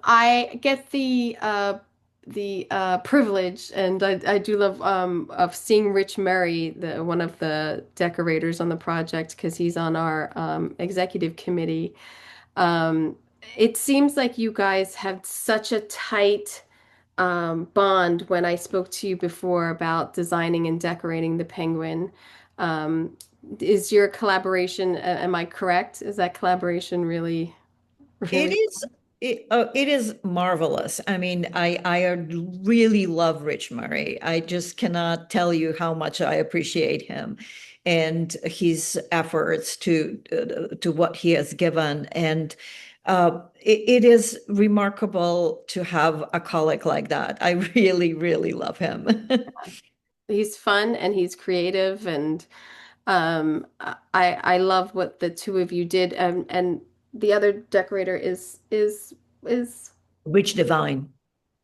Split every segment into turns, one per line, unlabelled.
I get the privilege, and I do love of seeing Rich Murray, the one of the decorators on the project, because he's on our executive committee. Um, it seems like you guys have such a tight bond when I spoke to you before about designing and decorating the penguin. Um, is your collaboration, am I correct? Is that collaboration really,
It
really?
is it is marvelous. I mean, I really love Rich Murray. I just cannot tell you how much I appreciate him and his efforts to what he has given. And it is remarkable to have a colleague like that. I really, really love him.
He's fun and he's creative, and I love what the two of you did, and the other decorator is
Rich Divine.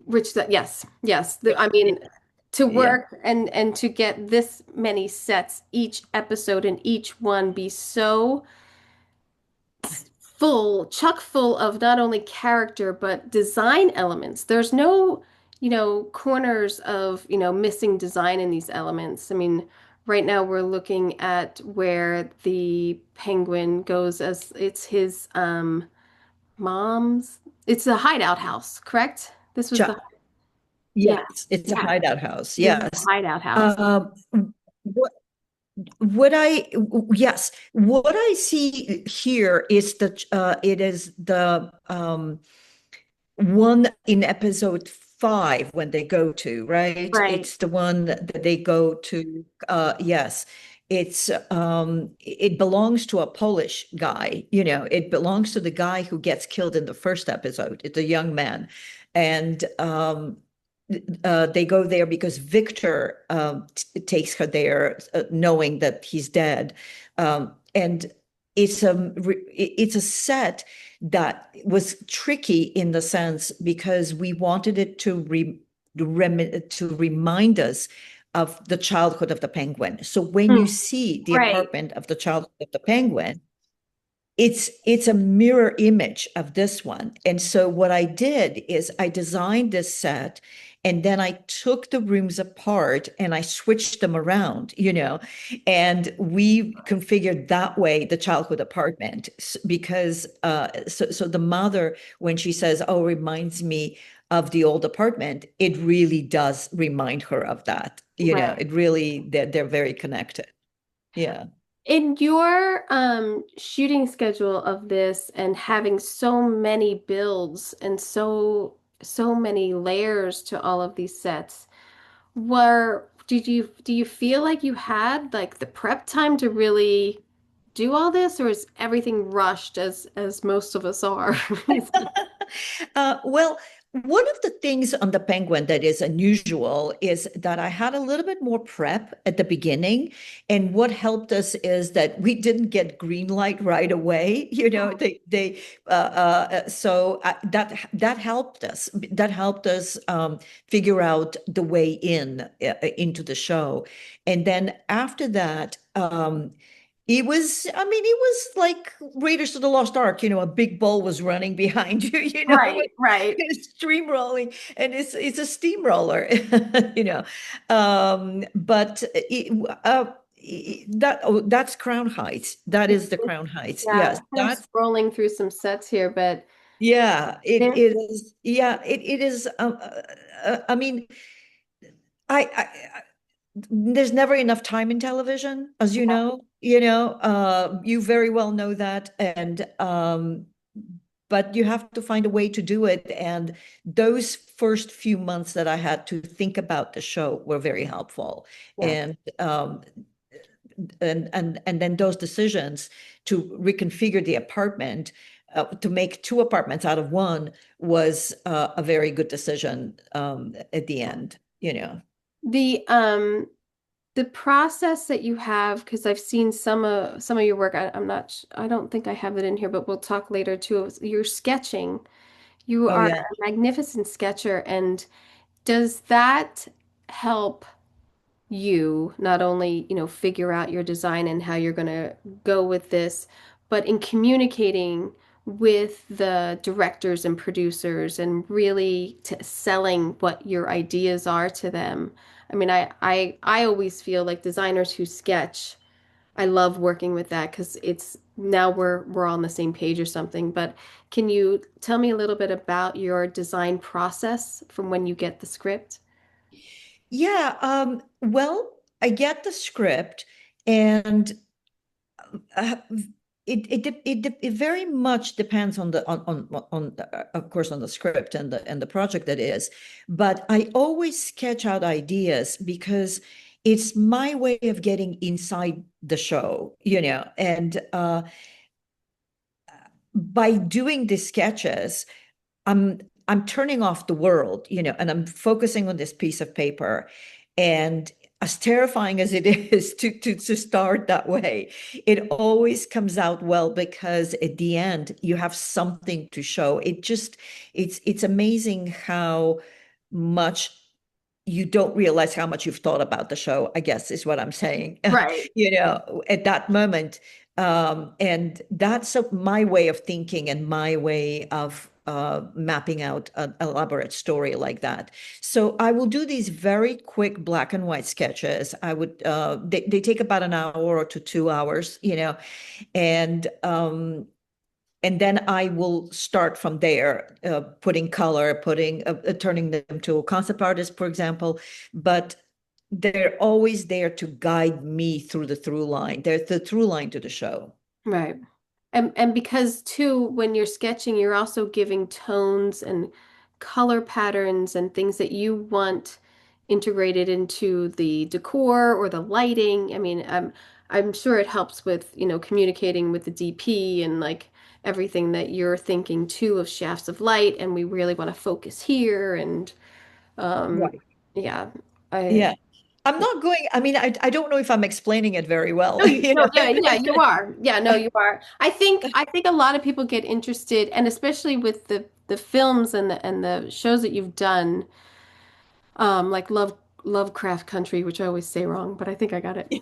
Rich. That yes, yes. I
Yeah.
mean, to
Yeah.
work and to get this many sets each episode and each one be so full, chock full of not only character but design elements. There's no, corners of, missing design in these elements. I mean, right now we're looking at where the penguin goes as it's his mom's. It's a hideout house, correct? This was the
Chuck.
yeah,
Yes, it's a
yeah.
hideout house.
This is the
Yes.
hideout house.
Um, what what I yes, what I see here is it is the one in episode 5 when they go to, right?
Right.
It's the one that they go to. Yes, it belongs to a Polish guy. It belongs to the guy who gets killed in the first episode. It's a young man, and they go there because Victor takes her there, knowing that he's dead, and it's a set that was tricky in the sense because we wanted it to remind us of the childhood of the penguin. So when you
Hmm.
see the
Right.
apartment of the childhood of the penguin, it's a mirror image of this one. And so what I did is I designed this set and then I took the rooms apart and I switched them around, and we configured that way the childhood apartment because so the mother, when she says, "Oh, reminds me of the old apartment," it really does remind her of that.
Right.
It really they're very connected. Yeah.
In your shooting schedule of this and having so many builds and so many layers to all of these sets, do you feel like you had like the prep time to really do all this, or is everything rushed as most of us are?
Well, one of the things on the Penguin that is unusual is that I had a little bit more prep at the beginning. And what helped us is that we didn't get green light right away. That helped us. That helped us figure out the way into the show. And then after that, I mean, it was like Raiders of the Lost Ark, a big bull was running behind you,
Right, right.
it's stream rolling and it's a steamroller, you know. But that's Crown Heights. That is the Crown Heights.
Yeah,
Yes,
I'm scrolling through some sets here, but
yeah, it
there's
is. Yeah, it is. I mean, I there's never enough time in television, as you know. You very well know that, and but you have to find a way to do it. And those first few months that I had to think about the show were very helpful.
yeah.
And um, and and and then those decisions to reconfigure the apartment, to make two apartments out of one, was a very good decision at the end.
The the process that you have, because I've seen some of your work. I'm not. I don't think I have it in here, but we'll talk later too. You're sketching. You
Oh
are
yeah.
a magnificent sketcher, and does that help you not only, figure out your design and how you're going to go with this, but in communicating with the directors and producers and really selling what your ideas are to them. I mean, I always feel like designers who sketch, I love working with that because it's now we're on the same page or something. But can you tell me a little bit about your design process from when you get the script?
Yeah, well, I get the script, and uh, it very much depends on the of course on the script and the project that is, but I always sketch out ideas because it's my way of getting inside the show, and by doing the sketches, I'm turning off the world, and I'm focusing on this piece of paper. And as terrifying as it is to start that way, it always comes out well because at the end you have something to show. It's amazing how much you don't realize how much you've thought about the show, I guess is what I'm saying.
Right.
At that moment. And that's my way of thinking and my way of mapping out an elaborate story like that. So I will do these very quick black and white sketches. They take about an hour to 2 hours, and then I will start from there, putting color, turning them to a concept artist, for example. But they're always there to guide me through the through line. They're the through line to the show.
Right. And because too, when you're sketching, you're also giving tones and color patterns and things that you want integrated into the decor or the lighting. I mean, I'm sure it helps with, communicating with the DP and like everything that you're thinking too of shafts of light, and we really want to focus here and um
Right.
yeah. I
Yeah. I'm not going, I mean, I don't know if I'm explaining it very well,
No, no, yeah, yeah, you are. Yeah, no, you are. I think a lot of people get interested, and especially with the films and the shows that you've done, like Lovecraft Country, which I always say wrong, but I think I got it.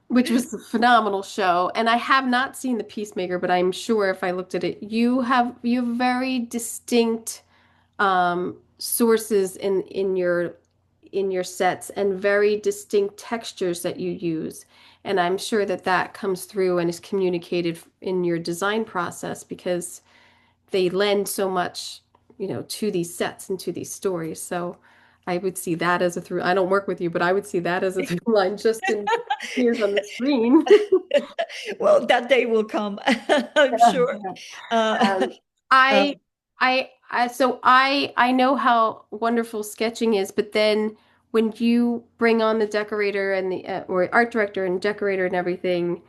Which was a phenomenal show, and I have not seen The Peacemaker, but I'm sure if I looked at it, you have very distinct sources in your sets and very distinct textures that you use. And I'm sure that that comes through and is communicated in your design process because they lend so much, to these sets and to these stories. So I would see that as a through. I don't work with you, but I would see that as a through line just in appears on the screen.
Well, that day will come, I'm sure. Uh,
Um,
uh,
I, so I know how wonderful sketching is, but then when you bring on the decorator and the or art director and decorator and everything,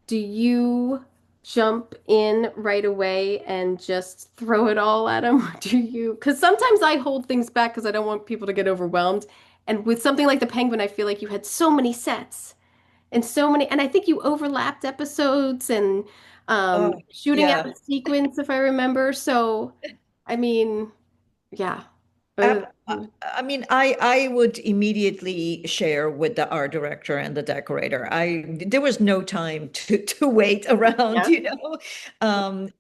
do you jump in right away and just throw it all at them? Do you? Because sometimes I hold things back because I don't want people to get overwhelmed. And with something like the Penguin, I feel like you had so many sets and so many, and I think you overlapped episodes and
oh,
shooting out
yeah.
a sequence, if I remember. So, I mean, yeah. Uh,
Ab- I mean, I would immediately share with the art director and the decorator. There was no time to wait around,
yeah.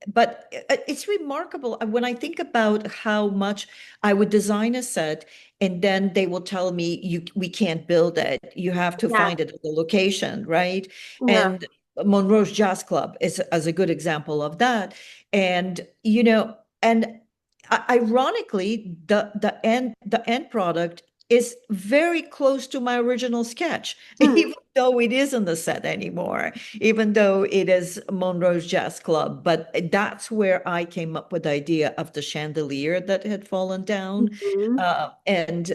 But it's remarkable when I think about how much I would design a set, and then they will tell me we can't build it. You have to
Yeah.
find it at the location, right?
Yeah.
And Monroe's Jazz Club is as a good example of that. And and ironically, the end product is very close to my original sketch,
Mm.
even though it isn't the set anymore, even though it is Monroe's Jazz Club. But that's where I came up with the idea of the chandelier that had fallen down.
Mhm.
And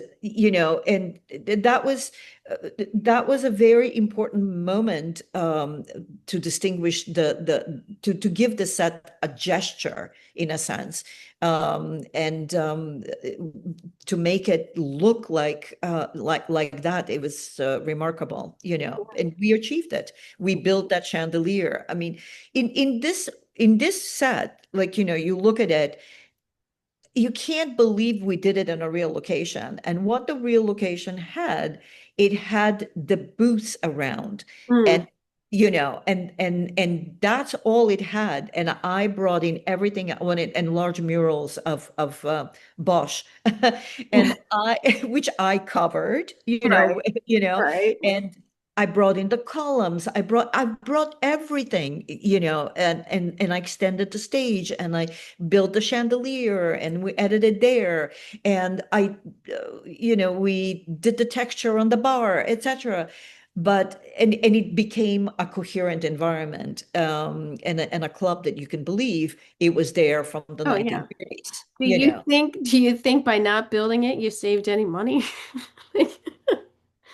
that was a very important moment, to distinguish to give the set a gesture in a sense, and to make it look like that. It was remarkable, and we achieved it. We built that chandelier. I mean, in this set, like, you look at it, you can't believe we did it in a real location. And what the real location had, it had the booths around, and
Mm.
and that's all it had. And I brought in everything I wanted and large murals of Bosch, and I which I covered,
Right, right.
and I brought in the columns. I brought everything, and I extended the stage, and I built the chandelier, and we edited there, and we did the texture on the bar, etc. But and it became a coherent environment, and a club that you can believe it was there from the
Oh yeah.
1930s, you know.
Do you think by not building it you saved any money?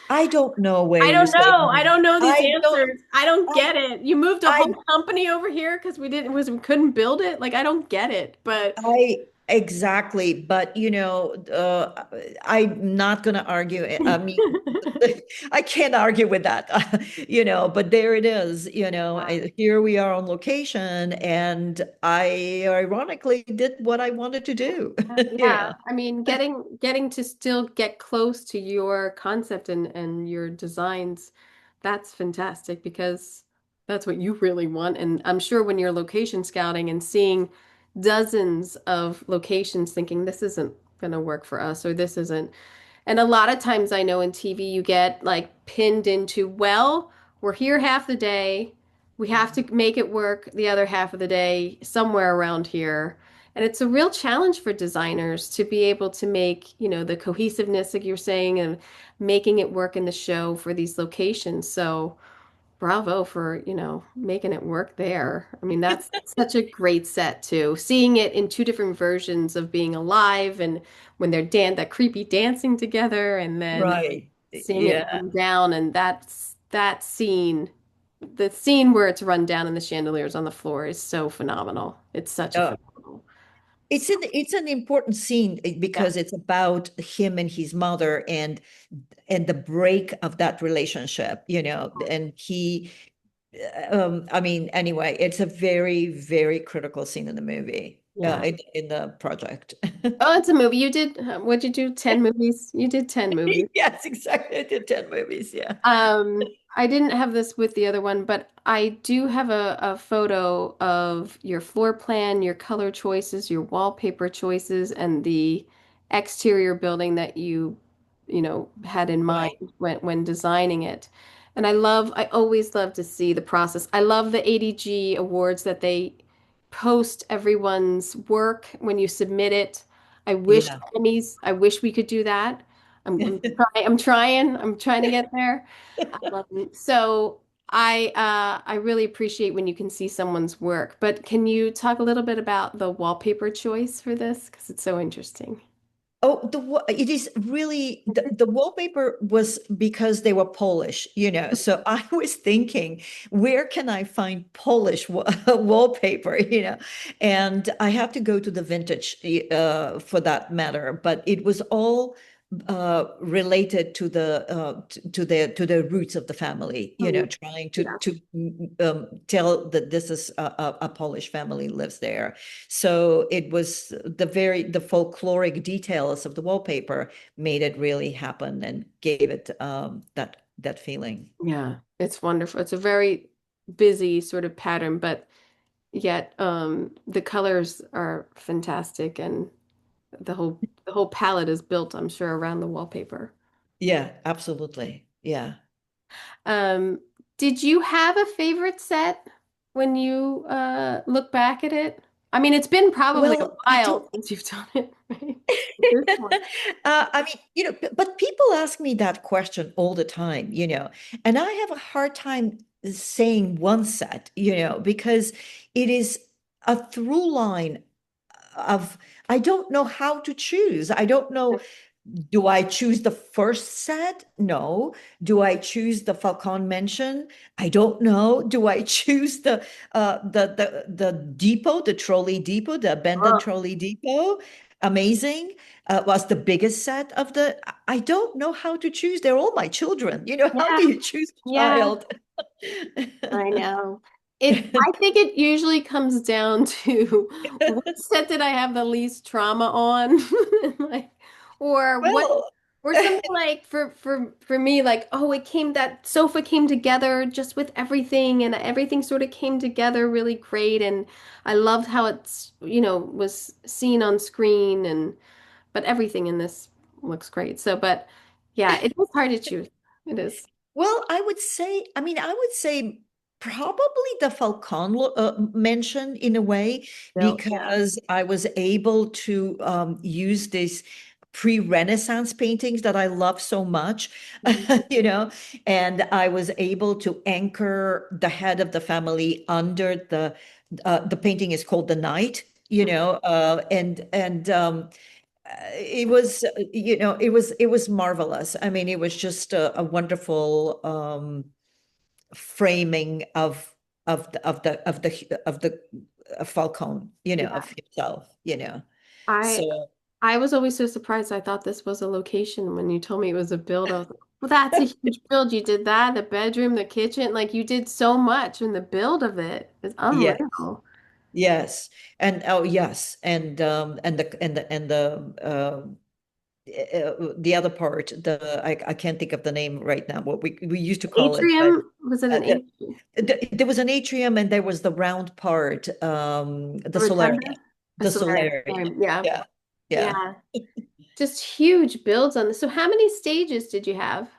I don't know where
I
you
don't
save
know. I
money.
don't know these
I don't,
answers. I don't
I,
get it. You moved a
I,
whole company over here because we couldn't build it. Like I don't get it. But
exactly. But, I'm not going to argue. I mean, I can't argue with that, but there it is, here we are on location, and I ironically did what I wanted to do, you
yeah,
know.
I mean, getting to still get close to your concept and your designs, that's fantastic because that's what you really want. And I'm sure when you're location scouting and seeing dozens of locations thinking this isn't gonna work for us or this isn't. And a lot of times I know in TV you get like pinned into, well, we're here half the day. We have to make it work the other half of the day somewhere around here. And it's a real challenge for designers to be able to make, the cohesiveness, like you're saying, and making it work in the show for these locations. So bravo for, making it work there. I mean, that's such a great set too. Seeing it in two different versions of being alive and when they're that creepy dancing together and then
Right.
seeing it
Yeah.
run down and that scene, the scene where it's run down and the chandeliers on the floor is so phenomenal. It's such a
Oh,
phenomenal.
it's an important scene,
Yeah.
because it's about him and his mother, and the break of that relationship, and I mean, anyway, it's a very, very critical scene in the movie,
Yeah.
in the project.
Oh, it's a movie. You did, what'd you do? 10 movies? You did 10 movies.
Yes, exactly. I did 10 movies. Yeah.
I didn't have this with the other one, but I do have a photo of your floor plan, your color choices, your wallpaper choices, and the exterior building that had in mind
Right.
when designing it. And I always love to see the process. I love the ADG awards that they post everyone's work when you submit it.
Yeah.
I wish we could do that. I'm trying to get there. So I really appreciate when you can see someone's work. But can you talk a little bit about the wallpaper choice for this? Because it's so interesting.
Oh, it is really, the wallpaper was because they were Polish, So I was thinking, where can I find Polish wallpaper, And I have to go to the vintage, for that matter. But it was all related to the roots of the family,
Mhm.
trying to
Yeah.
to tell that this is a Polish family lives there. So it was the folkloric details of the wallpaper made it really happen and gave it, that feeling.
Yeah, it's wonderful. It's a very busy sort of pattern, but yet the colors are fantastic and the whole palette is built, I'm sure, around the wallpaper.
Yeah, absolutely. Yeah.
Um, did you have a favorite set when you look back at it? I mean, it's been probably a
Well, I
while
don't.
since you've done it, right? This one.
I mean, but people ask me that question all the time, and I have a hard time saying one set, because it is a through line of, I don't know how to choose. I don't know. Do I choose the first set? No. Do I choose the Falcon Mansion? I don't know. Do I choose the depot, the trolley depot, the abandoned
Oh,
trolley depot? Amazing. Was the biggest set of the. I don't know how to choose. They're all my children. How
yeah,
do you choose a
yeah,
child?
I know. I think it usually comes down to what set did I have the least trauma on? Like, or what
Well.
Or something like for me, like, oh, it came that sofa came together just with everything, and everything sort of came together really great, and I loved how was seen on screen, and but everything in this looks great. So, but yeah, it was hard to choose. It is.
Well, I would say probably the Falcon mention in a way,
Bill, yeah.
because I was able to use these pre-Renaissance paintings that I love so much,
Mhm.
and I was able to anchor the head of the family under the painting is called The Knight, and it was it was marvelous. I mean, it was just a wonderful framing of the Falcon,
Yeah.
of himself,
I
so
I was always so surprised. I thought this was a location when you told me it was a build. I was like, well, that's a huge build. You did that, the bedroom, the kitchen, like you did so much in the build of it. It's
yeah.
unreal.
Yes. And oh yes, the other part, I can't think of the name right now, what we used to call it, but
Atrium, was it an atrium?
there was an atrium and there was the round part, the
A rotunda?
solarium.
A
The
solarium.
solarium.
Solarium. Yeah.
Yeah. Yeah.
Yeah. Just huge builds on this. So how many stages did you have?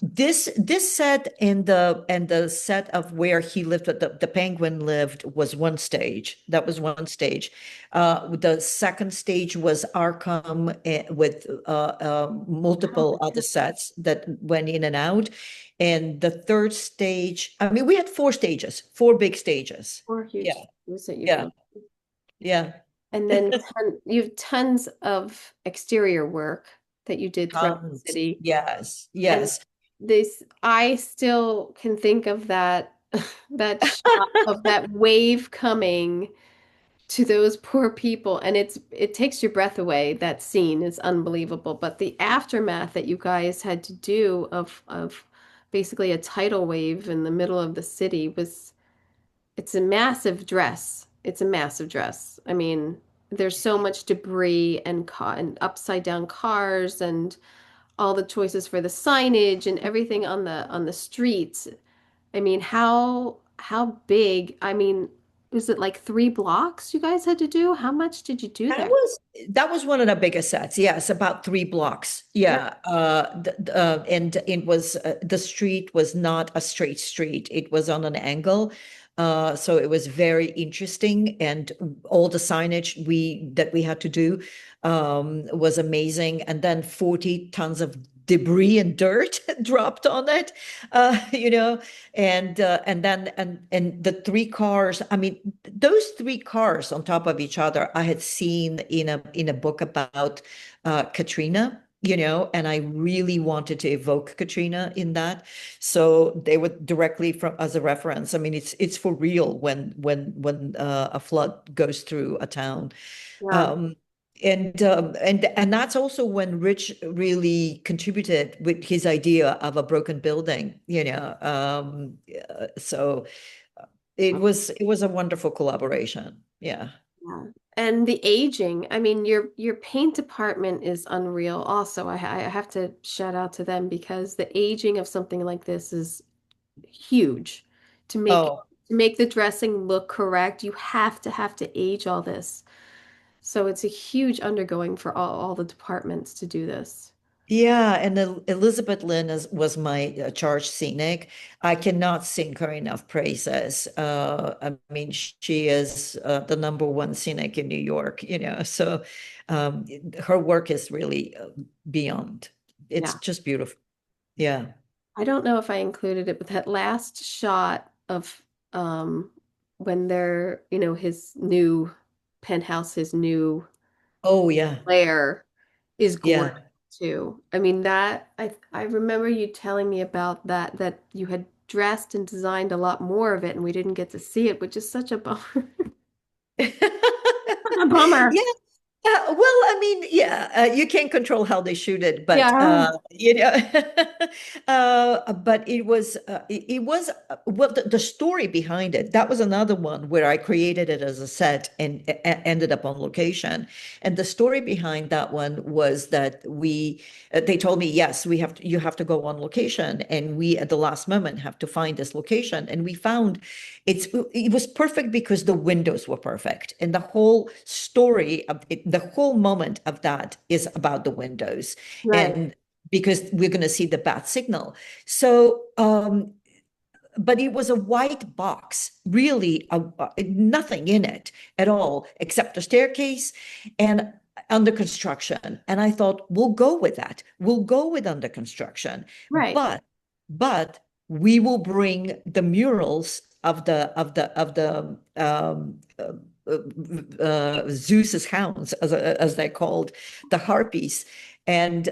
This set and the set of where he lived, the penguin lived, was one stage. That was one stage. The second stage was Arkham, with multiple other sets that went in and out. And the third stage, I mean, we had four stages, four big stages.
Four huge
Yeah,
stages that you
yeah,
built.
yeah.
And then you have tons of exterior work that you did throughout the
Tons.
city.
Yes,
And
yes.
this, I still can think of that that shot of that wave coming to those poor people, and it takes your breath away. That scene is unbelievable. But the aftermath that you guys had to do of basically a tidal wave in the middle of the city was it's a massive dress. It's a massive dress. I mean, there's so much debris and upside down cars and all the choices for the signage and everything on the streets. I mean, how big? I mean, was it like 3 blocks you guys had to do? How much did you do
That
there?
was that was one of the biggest sets. Yes, about 3 blocks.
Yeah.
Yeah, and it was the street was not a straight street. It was on an angle, so it was very interesting. And all the signage we had to do was amazing. And then 40 tons of debris and dirt dropped on it, you know, and the three cars. I mean, those three cars on top of each other, I had seen in a book about Katrina, and I really wanted to evoke Katrina in that. So they were directly from as a reference. I mean, it's for real when a flood goes through a town.
Yeah.
Um, and that's also when Rich really contributed with his idea of a broken building, so it was a wonderful collaboration. Yeah.
Yeah. And the aging, I mean, your paint department is unreal. Also, I have to shout out to them because the aging of something like this is huge. To make
Oh,
to make the dressing look correct, you have to age all this. So it's a huge undergoing for all the departments to do this.
yeah. And Elizabeth Lynn was my charge scenic. I cannot sing her enough praises. I mean, she is the number one scenic in New York, so um, her work is really beyond. It's
Yeah.
just beautiful. Yeah.
I don't know if I included it, but that last shot of um when they're, his new penthouse, his new
Oh, yeah.
lair is gorgeous
Yeah.
too. I mean that I remember you telling me about that you had dressed and designed a lot more of it and we didn't get to see it, which is such a bummer.
Yeah.
A bummer.
Well, I mean, yeah, you can't control how they shoot it, but
Yeah,
but it was well, the story behind it. That was another one where I created it as a set and ended up on location. And the story behind that one was that they told me, yes, you have to go on location, and we at the last moment have to find this location, and we found it was perfect because the windows were perfect, and the whole story of it, the whole moment of that is about the windows,
right,
and because we're going to see the bat signal. So but it was a white box, really, nothing in it at all except a staircase and under construction. And I thought, we'll go with that. We'll go with under construction,
right.
but but we will bring the murals of Zeus's hounds, as they're called, the harpies. And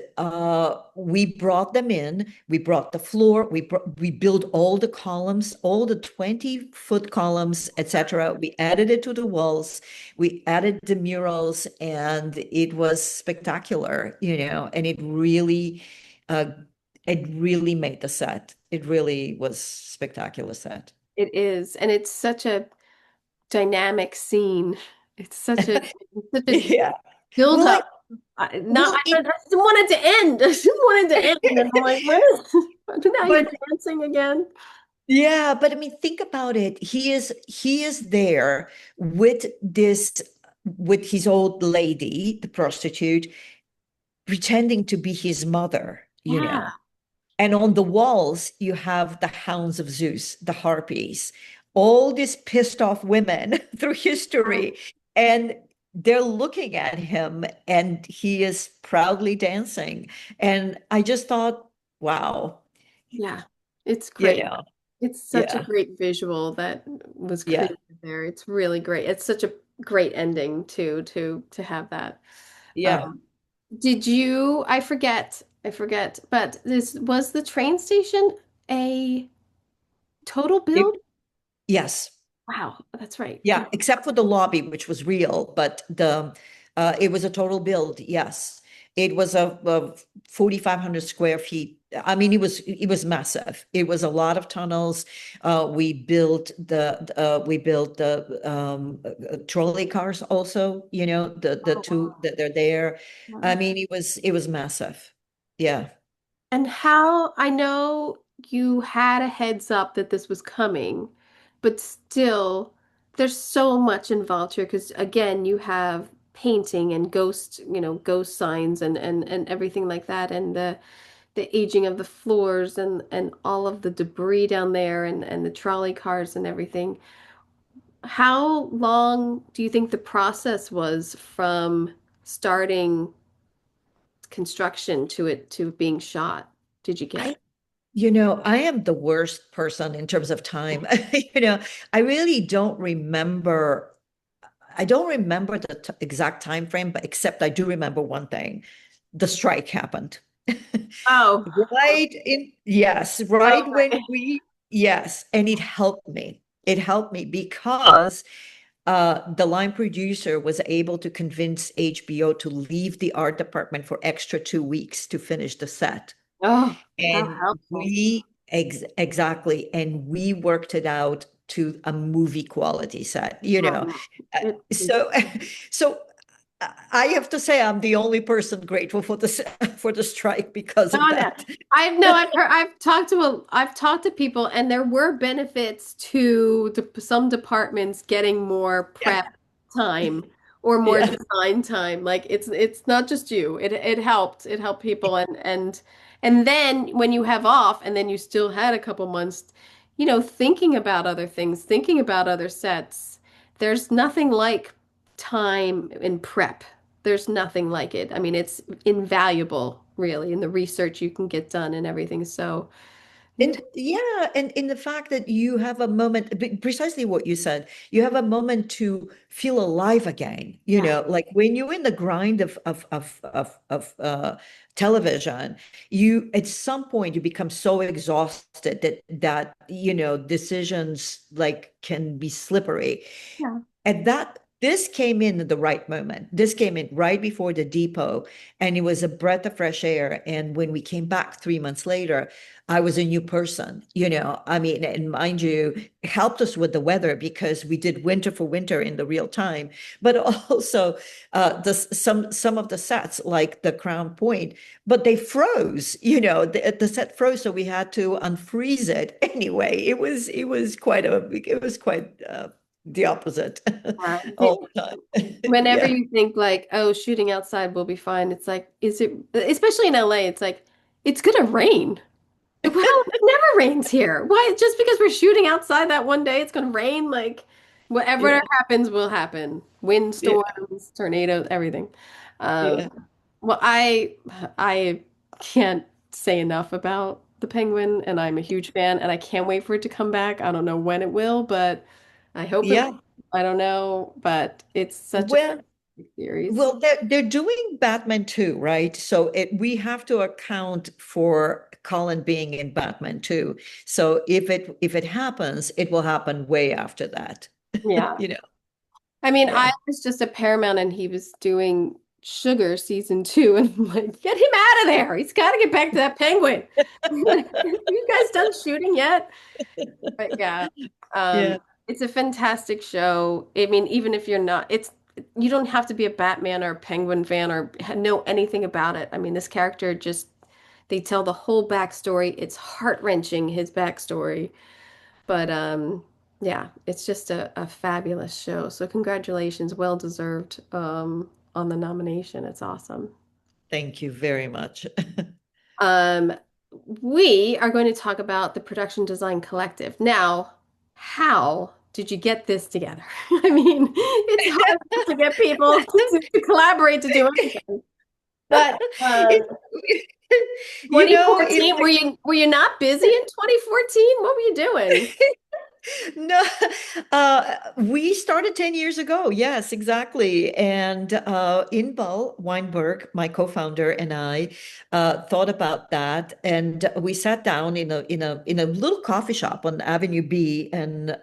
we brought them in. We brought the floor. We built all the columns, all the 20-foot columns, etc. We added it to the walls. We added the murals, and it was spectacular, and uh, it really made the set. It really was spectacular set.
It is, and it's such a dynamic scene. It's such a
Yeah.
build
Well,
up. I
it,
just wanted to end. I just wanted to end, and I'm like, when is now you're
but
dancing again?
yeah, but I mean, think about it. He is there with his old lady, the prostitute, pretending to be his mother.
Yeah.
And on the walls, you have the hounds of Zeus, the harpies, all these pissed off women through history. And they're looking at him, and he is proudly dancing. And I just thought, wow,
Yeah, it's
you
great.
know,
It's such a
yeah,
great visual that was
yeah,
created there. It's really great. It's such a great ending too to have that.
yeah.
Um, did you, I forget, but this was the train station a total
It,
build?
yes.
Wow, that's right.
Yeah, except for the lobby, which was real, but the it was a total build. Yes, it was a 4,500 square feet. I mean, it was massive. It was a lot of tunnels. We built the trolley cars also. The
Oh,
two
wow.
that they're there. I
Yeah.
mean, it was massive. Yeah.
And how I know you had a heads up that this was coming, but still, there's so much involved here because again, you have painting and ghost signs and everything like that, and the aging of the floors and all of the debris down there and the trolley cars and everything. How long do you think the process was from starting construction to it to being shot? Did you
I
get?
I am the worst person in terms of time. I really don't remember. I don't remember the exact time frame, but except I do remember one thing. The strike happened.
Oh,
Yes, right when
okay.
yes, and it helped me. It helped me because the line producer was able to convince HBO to leave the art department for extra 2 weeks to finish the set.
Oh, how
And
helpful.
exactly, and we worked it out to a movie quality set.
Oh, it is.
So, so I have to say I'm the only person grateful for for the strike because of
Oh no,
that.
I've talked to people, and there were benefits to some departments getting more
Yeah,
prep time or more
yeah.
design time. Like it's not just you. It helped people, and then when you have off, and then you still had a couple months, thinking about other things, thinking about other sets. There's nothing like time in prep. There's nothing like it. I mean, it's invaluable, really, in the research you can get done and everything. So,
And yeah, and in the fact that you have a moment, precisely what you said, you have a moment to feel alive again.
yeah,
Like when you're in the grind of television, you at some point you become so exhausted that decisions like can be slippery.
yeah,
At that This came in at the right moment. This came in right before the depot, and it was a breath of fresh air. And when we came back 3 months later, I was a new person, I mean, and mind you, it helped us with the weather because we did winter for winter in the real time. But also, some of the sets, like the Crown Point, but they froze. The set froze, so we had to unfreeze it anyway. It was quite the opposite
Yeah.
all the time.
Whenever
Yeah,
you think like, oh, shooting outside will be fine, it's like, is it, especially in LA, it's like, it's gonna rain. Well, it never rains here. Why? Just because we're shooting outside that one day, it's gonna rain? Like, whatever
yeah,
happens will happen.
yeah,
Windstorms, tornadoes, everything. Um,
yeah,
well, I can't say enough about the Penguin, and I'm a huge fan, and I can't wait for it to come back. I don't know when it will, but I hope it will.
yeah.
I don't know, but it's such a
Well,
fantastic series.
well, they're doing Batman too, right? So we have to account for Colin being in Batman too. So if it happens, it will happen way after that.
Yeah.
You know,
I mean, I
yeah.
was just at Paramount and he was doing Sugar season 2, and I'm like, get him out of there. He's got to get back to that penguin. Like, have you guys done shooting yet? But yeah, um,
Yeah.
it's a fantastic show. I mean, even if you're not, you don't have to be a Batman or a Penguin fan or know anything about it. I mean, this character just, they tell the whole backstory. It's heart-wrenching, his backstory. But yeah, it's just a fabulous show. So congratulations, well deserved on the nomination. It's awesome.
Thank you very much.
Um, we are going to talk about the Production Design Collective. Now, how did you get this together? I mean, it's hard to get people to collaborate to do anything. But
It,
2014, were you not busy in 2014? What were you doing?
No, we started 10 years ago. Yes, exactly. And Inbal Weinberg, my co-founder, and I thought about that. And we sat down in a little coffee shop on Avenue B and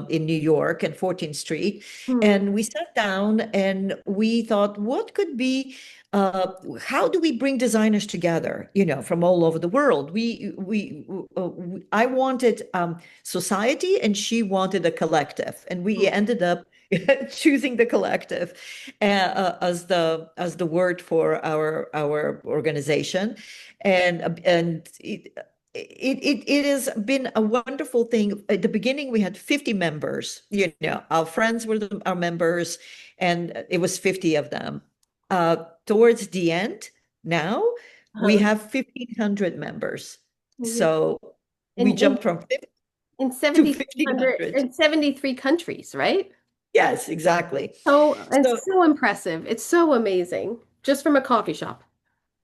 in New York and 14th Street.
Hmm.
And we sat down and we thought, what could be how do we bring designers together, from all over the world? I wanted society and she wanted a collective, and we ended up choosing the collective as the word for our organization. And it has been a wonderful thing. At the beginning we had 50 members, our friends were our members, and it was 50 of them. Towards the end now we
Uh-huh.
have 1,500 members,
Yeah.
so we
In in
jumped from 50
in
to
7,300
1,500.
in 73 countries, right?
Yes, exactly.
So
So,
it's so impressive. It's so amazing. Just from a coffee shop.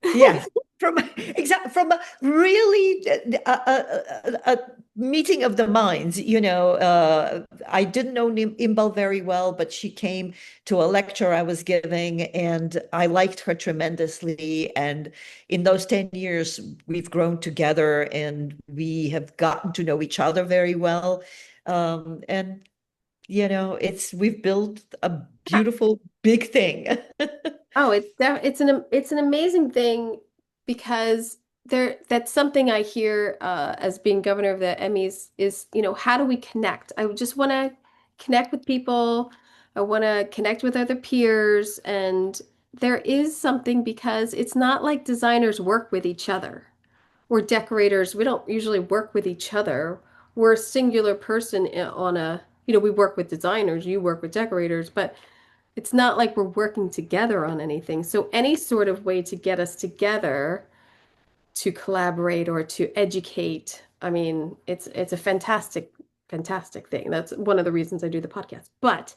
yes, from a really a meeting of the minds. I didn't know Imbal very well, but she came to a lecture I was giving, and I liked her tremendously. And in those 10 years, we've grown together, and we have gotten to know each other very well. And we've built a beautiful big thing.
Oh, it's an amazing thing because that's something I hear as being governor of the Emmys is, how do we connect? I just want to connect with people. I want to connect with other peers, and there is something because it's not like designers work with each other. We're decorators. We don't usually work with each other. We're a singular person on we work with designers, you work with decorators, but it's not like we're working together on anything. So any sort of way to get us together to collaborate or to educate, I mean, it's a fantastic thing. That's one of the reasons I do the podcast. But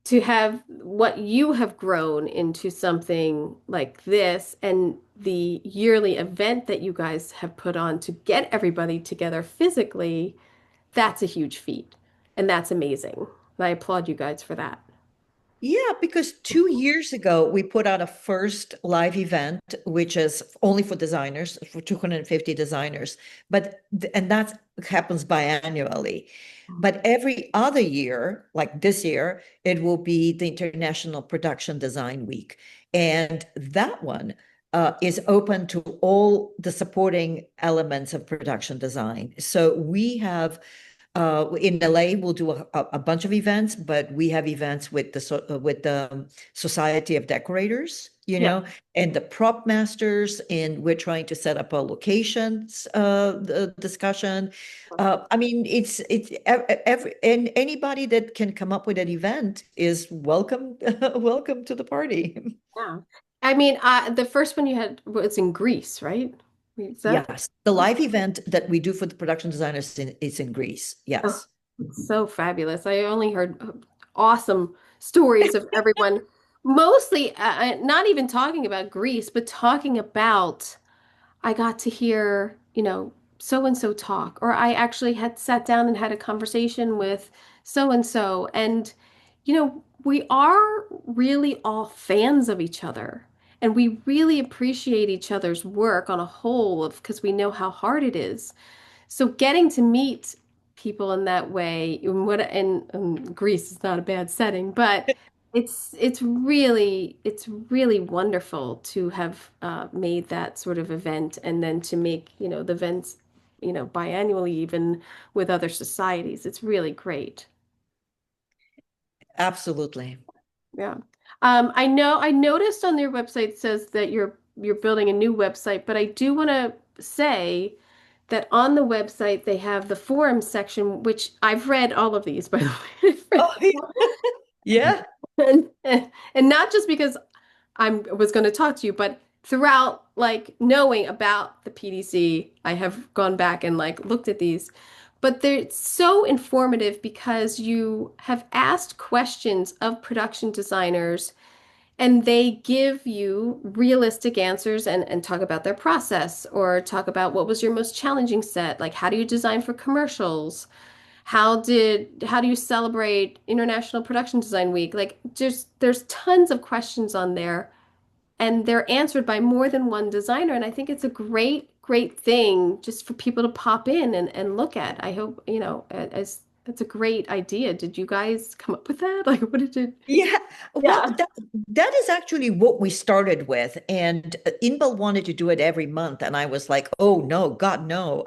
to have what you have grown into something like this and the yearly event that you guys have put on to get everybody together physically, that's a huge feat. And that's amazing. I applaud you guys for that.
Yeah, because 2 years ago we put out a first live event, which is only for designers, for 250 designers. And that happens biannually. But every other year, like this year, it will be the International Production Design Week. And that one is open to all the supporting elements of production design. So we have in LA, we'll do a bunch of events, but we have events with with the Society of Decorators,
Yeah.
and the prop masters, and we're trying to set up a locations the discussion. I mean, and anybody that can come up with an event is welcome, welcome to the party.
Yeah. I mean, the first one you had was in Greece, right? Is that?
Yes, the live event that we do for the production designers is in Greece.
Oh,
Yes.
it's so fabulous. I only heard awesome stories of everyone, mostly not even talking about Greece, but talking about I got to hear, so and so talk, or I actually had sat down and had a conversation with so and so. And, we are really all fans of each other. And we really appreciate each other's work on a whole of because we know how hard it is. So getting to meet people in that way, and Greece is not a bad setting, but it's really wonderful to have made that sort of event, and then to make the events biannually even with other societies. It's really great.
Absolutely.
Yeah. I noticed on their website it says that you're building a new website, but I do want to say that on the website they have the forum section, which I've read all of these, by the way. I've read
Oh, yeah.
and not just because I was going to talk to you, but throughout like knowing about the PDC, I have gone back and like looked at these. But they're so informative because you have asked questions of production designers and they give you realistic answers and talk about their process or talk about what was your most challenging set, like how do you design for commercials? How do you celebrate International Production Design Week? Like there's tons of questions on there and they're answered by more than one designer. And I think it's a great thing just for people to pop in and look at. I hope, as that's a great idea. Did you guys come up with that? Like, what did you?
Yeah, well,
Yeah.
that is actually what we started with, and Inbal wanted to do it every month, and I was like, "Oh no, God no,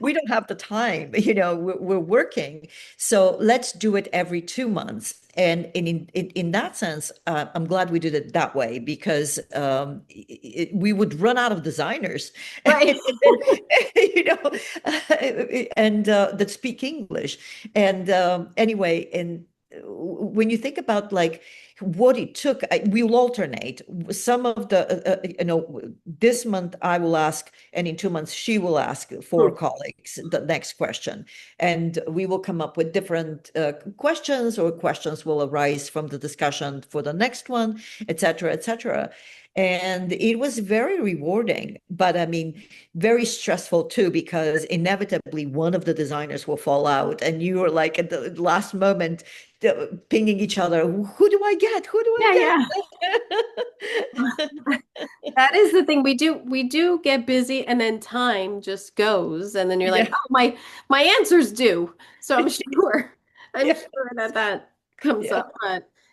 we don't have the time. We're working, so let's do it every 2 months." And in that sense, I'm glad we did it that way because we would run out of designers,
Right.
you know, and that speak English. And anyway, and when you think about like what it took, we'll alternate. Some of this month I will ask, and in 2 months she will ask for
Hmm.
colleagues the next question. And we will come up with different questions, or questions will arise from the discussion for the next one, et cetera, et cetera. And it was very rewarding, but I mean, very stressful too, because inevitably one of the designers will fall out, and you are like at the last moment pinging each other. Who do I get? Who do
Yeah,
I
yeah.
get?
That is the thing. We do get busy and then time just goes and then you're like,
Yeah,
"Oh, my answer's due." So I'm sure I'm
yeah,
sure that comes
yeah,
up,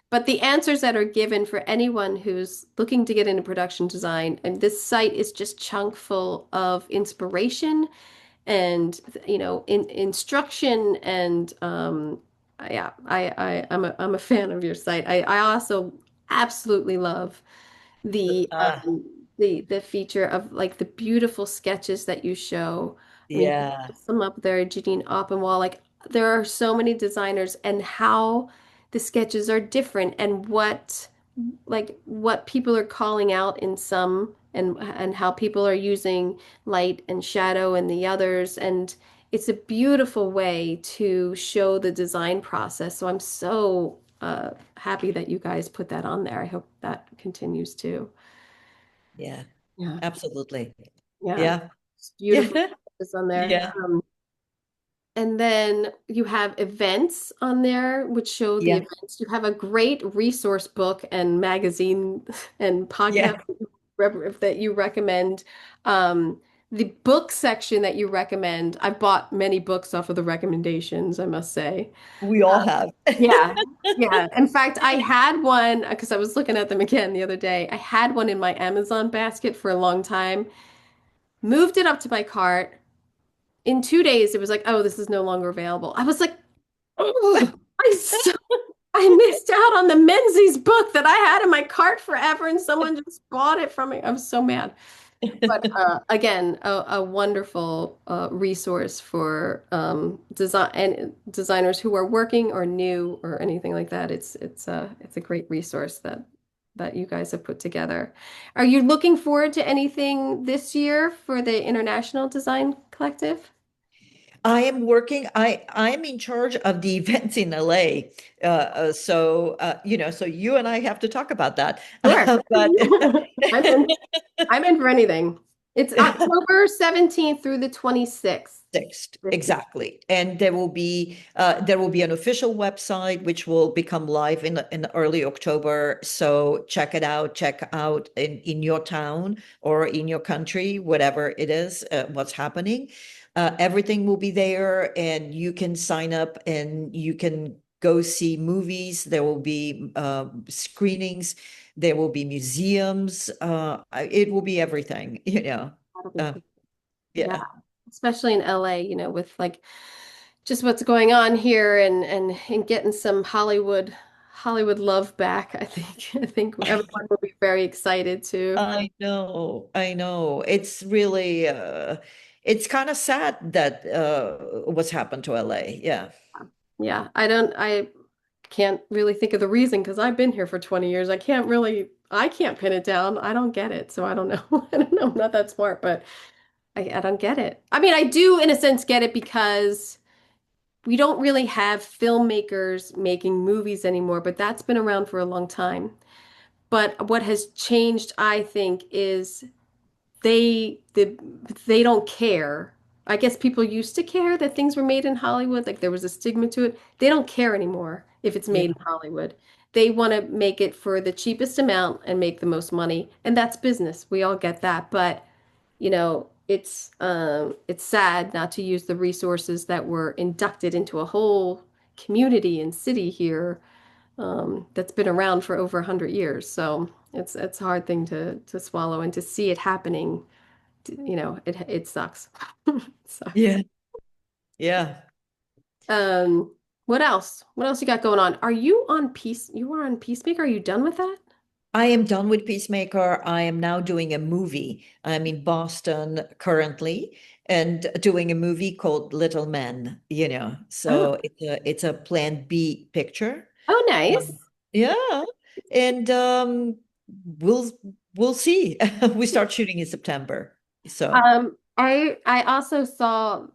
but the answers that are given for anyone who's looking to get into production design, and this site is just chock full of inspiration and instruction and yeah, I'm a fan of your site. I also absolutely love the
uh,
the feature of like the beautiful sketches that you show. I mean, you
yeah,
put some up there, Janine Oppenwall. Like there are so many designers and how the sketches are different and what people are calling out in some and how people are using light and shadow in the others. And it's a beautiful way to show the design process. So I'm so happy that you guys put that on there. I hope that continues too.
yeah,
Yeah.
absolutely.
Yeah.
Yeah,
It's beautiful
yeah,
sketches on there.
yeah.
And then you have events on there, which show the
Yeah.
events. You have a great resource book and magazine and podcast
Yeah.
that you recommend. Um, the book section that you recommend, I've bought many books off of the recommendations, I must say.
We all have.
Yeah. Yeah. In fact, I had one because I was looking at them again the other day. I had one in my Amazon basket for a long time, moved it up to my cart. In 2 days, it was like, oh, this is no longer available. I was like, oh, I missed out on the Menzies book that I had in my cart forever, and someone just bought it from me. I was so mad. But again, a wonderful resource for design and designers who are working or new or anything like that. It's a great resource that you guys have put together. Are you looking forward to anything this year for the International Design Collective?
I am working, I'm in charge of the events in LA. So you and I have to talk about that.
Sure.
But
I'm in. I'm in for anything. It's October 17th through the 26th
Sixth,
this year.
exactly. And there will be an official website which will become live in early October. So check out in your town or in your country, whatever it is, what's happening. Everything will be there, and you can sign up and you can go see movies. There will be screenings. There will be museums. It will be everything, you know.
That'll be
Uh,
cool. Yeah.
yeah.
Especially in LA, with like just what's going on here and getting some Hollywood love back. I think everyone will be very excited to.
I know, I know. It's kind of sad that what's happened to LA. Yeah.
Yeah, I can't really think of the reason because I've been here for 20 years. I can't pin it down. I don't get it. So I don't know. I don't know. I'm not that smart, but I don't get it. I mean, I do in a sense get it because we don't really have filmmakers making movies anymore, but that's been around for a long time. But what has changed, I think, is they the they don't care. I guess people used to care that things were made in Hollywood, like there was a stigma to it. They don't care anymore if it's made
Yeah.
in Hollywood. They want to make it for the cheapest amount and make the most money, and that's business. We all get that, but it's sad not to use the resources that were inducted into a whole community and city here that's been around for over 100 years. So it's a hard thing to swallow and to see it happening. It sucks. It sucks.
Yeah. Yeah.
Um, what else? What else you got going on? Are you on Peace? You were on Peacemaker. Are you done with that?
I am done with Peacemaker. I am now doing a movie. I'm in Boston currently and doing a movie called Little Men, you know.
Oh,
So it's a Plan B picture.
oh, nice.
Yeah. And we'll we'll see. We start shooting in September. So
I also saw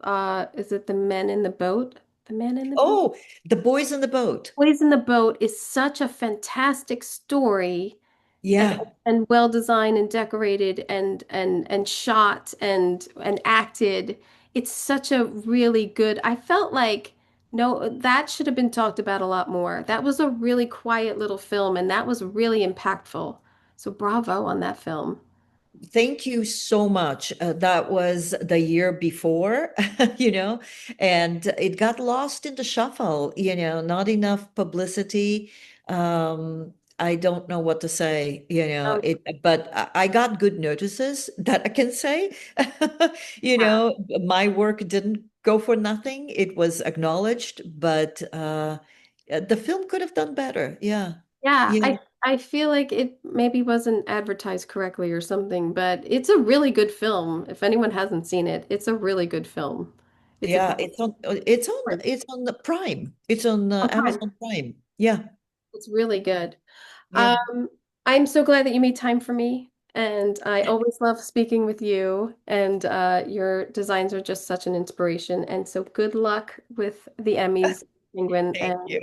is it The Men in the Boat? The Men in the Boat?
Oh, The Boys in the Boat.
Boys in the Boat is such a fantastic story and
Yeah.
and well designed and decorated and shot and acted. It's such a really good. I felt like no, that should have been talked about a lot more. That was a really quiet little film and that was really impactful. So bravo on that film.
Thank you so much. That was the year before, you know, and it got lost in the shuffle, not enough publicity. I don't know what to say,
Um,
but I got good notices that I can say.
yeah.
My work didn't go for nothing. It was acknowledged, but the film could have done better. Yeah.
Yeah,
Yeah.
I feel like it maybe wasn't advertised correctly or something, but it's a really good film. If anyone hasn't seen it, it's a really good film. It's a
Yeah,
great story.
it's on the Prime. It's on
On Prime.
Amazon Prime. Yeah,
It's really good.
yeah,
Um, I'm so glad that you made time for me, and I always love speaking with you, and your designs are just such an inspiration. And so good luck with the Emmys, Penguin,
thank
and
you.